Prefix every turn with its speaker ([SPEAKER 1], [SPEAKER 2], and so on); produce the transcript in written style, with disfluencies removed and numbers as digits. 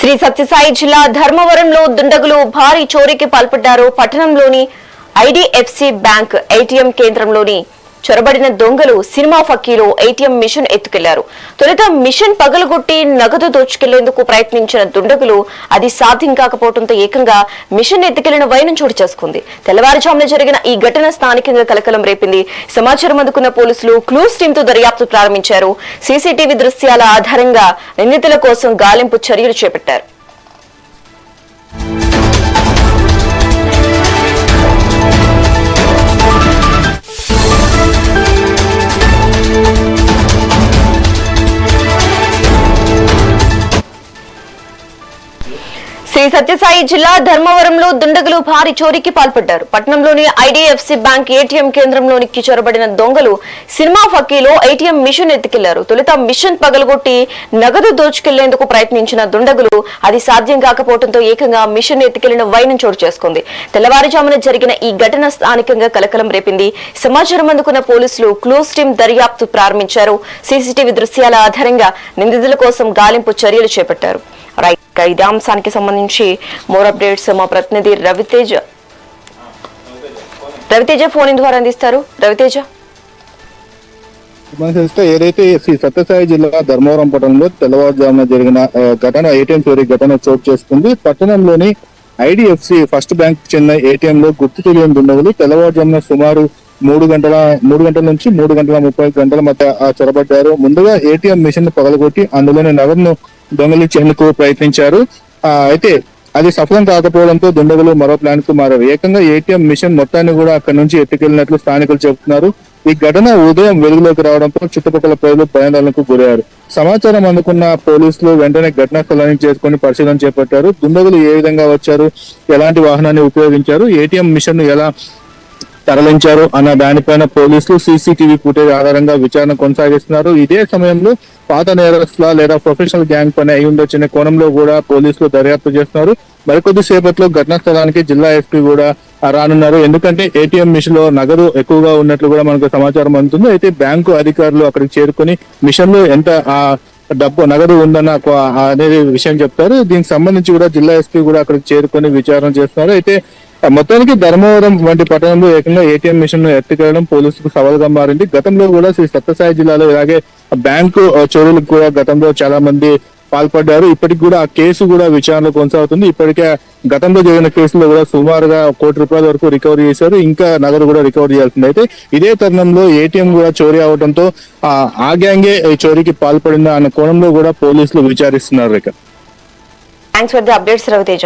[SPEAKER 1] శ్రీ సత్యసాయి జిల్లా ధర్మవరంలో దుండగులు భారీ చోరీకి పాల్పడ్డారు. పట్టణంలోని ఐడిఎఫ్సి బ్యాంక్ ఏటీఎం కేంద్రంలోని చొరబడిన దొంగలు సినిమా ఫక్కీలో ఏటీఎం మిషన్ ఎత్తుకెళ్లారు. తొలుత మిషన్ పగలగొట్టి నగదు దోచుకెళ్లేందుకు ప్రయత్నించిన దుండగులు అది సాధ్యం కాకపోవడంతో ఏకంగా మిషన్ ఎత్తుకెళ్లిన వైనం చోటు చేసుకుంది. తెల్లవారుజామున జరిగిన ఈ ఘటన స్థానికంగా కలకలం రేపింది. సమాచారం అందుకున్న పోలీసులు క్లూస్ టీంతో దర్యాప్తు ప్రారంభించారు. సీసీటీవీ దృశ్యాల ఆధారంగా నిందితుల కోసం గాలింపు చర్యలు చేపట్టారు. శ్రీ సత్యసాయి జిల్లా ధర్మవరంలో దుండగులు భారీ చోరీకి పాల్పడ్డారు. పట్టణంలోని ఐడిఎఫ్సి బ్యాంక్ ఏటీఎం కేంద్రంలోనికి చొరబడిన దొంగలు సినిమా ఫక్కీలో ఏటీఎం మిషన్ ఎత్తుకెళ్లారు. తొలుత మిషన్ పగలగొట్టి నగదు దోచుకెళ్లేందుకు ప్రయత్నించిన దుండగులు అది సాధ్యం కాకపోవడంతో ఏకంగా మిషన్ ఎత్తుకెళ్లిన వైనం చోటు చేసుకుంది. తెల్లవారుజామున జరిగిన ఈ ఘటన స్థానికంగా కలకలం రేపింది. సమాచారం అందుకున్న పోలీసులు క్లూస్ టీం దర్యాప్తు ప్రారంభించారు. సీసీటీవీ దృశ్యాల ఆధారంగా నిందితుల కోసం గాలింపు చర్యలు చేపట్టారు. ఇదే అంశానికి సంబంధించి మోర్ అప్డేట్స్ మా ప్రతినిధి రవితేజ ఫోన్ ద్వారా అందిస్తారు. రవితేజ,
[SPEAKER 2] ఏదైతే శ్రీ సత్యసాయి జిల్లా ధర్మవరం పట్టణంలో తెల్లవారుజామున జరిగిన ఘటన ఏటీఎం చోరీ ఘటన చోటు చేసుకుంది. పట్టణంలోని ఐడిఎఫ్సి ఫస్ట్ బ్యాంక్ చెందిన ఏటీఎం లో గుర్తు తెలియని దుండగులు తెల్లవారుజామున సుమారు 3 గంటల నుంచి 3:30 మధ్య చొరబడ్డారు. ముందుగా ఏటీఎం మిషన్ పగలగొట్టి అందులోని నగదును దొంగలించేందుకు ప్రయత్నించారు. అయితే అది సఫలం కాకపోవడంతో దుండగులు మరో ప్లాన్ కు మారారు. ఏకంగా ఏటీఎం మిషన్ మొత్తాన్ని కూడా అక్కడి నుంచి ఎత్తుకెళ్లినట్లు స్థానికులు చెబుతున్నారు. ఈ ఘటన ఉదయం వెలుగులోకి రావడంతో చుట్టుపక్కల ప్రజలు భయాందోళనకు గురయ్యారు. సమాచారం అందుకున్న పోలీసులు వెంటనే ఘటనా స్థలాన్ని చేసుకుని పరిశీలన చేపట్టారు. దుండగులు ఏ విధంగా వచ్చారు, ఎలాంటి వాహనాన్ని ఉపయోగించారు, ఏటీఎం మిషన్ ను ఎలా తరలించారు అన్న దానిపైన పోలీసులు సీసీటీవీ ఫుటేజ్ ఆధారంగా విచారణ కొనసాగిస్తున్నారు. ఇదే సమయంలో పాత నేరస్తుల లేదా ప్రొఫెషనల్ గ్యాంగ్ పని అయి ఉండొచ్చనే కోణంలో కూడా పోలీసులు దర్యాప్తు చేస్తున్నారు. మరికొద్ది సేపట్లో ఘటనా స్థలానికి జిల్లా ఎస్పీ కూడా రానున్నారు. ఎందుకంటే ఏటీఎం మిషన్ లో నగదు ఎక్కువగా ఉన్నట్లు కూడా మనకు సమాచారం అందుతుంది. అయితే బ్యాంకు అధికారులు అక్కడికి చేరుకుని మిషన్ లో ఎంత డబ్బు నగదు ఉందన్న అనేది విషయం చెప్తారు. దీనికి సంబంధించి కూడా జిల్లా ఎస్పీ కూడా అక్కడికి చేరుకుని విచారణ చేస్తున్నారు. అయితే మొత్తానికి ధర్మవరం వంటి పట్టణంలో ఏకంగా ఏటీఎం మిషన్ ను ఎత్తుకెళ్లడం పోలీసులకు సవాలుగా మారింది. గతంలో కూడా శ్రీ సత్యసాయి జిల్లాలో ఇలాగే బ్యాంకు చోరీలకు కూడా గతంలో చాలా మంది పాల్పడ్డారు. ఇప్పటికి కూడా ఆ కేసు కూడా విచారణ కొనసాగుతుంది. ఇప్పటికే గతంలో జరిగిన కేసులో కూడా సుమారుగా ₹1 కోటి వరకు రికవరీ చేశారు. ఇంకా నగదు కూడా రికవరీ చేయాల్సింది. అయితే ఇదే తరుణంలో ఏటీఎం కూడా చోరీ అవడంతో ఆ గ్యాంగే ఈ చోరీకి పాల్పడిందా అన్న కోణంలో కూడా పోలీసులు విచారిస్తున్నారు.
[SPEAKER 1] Thanks for the updates Raviteja.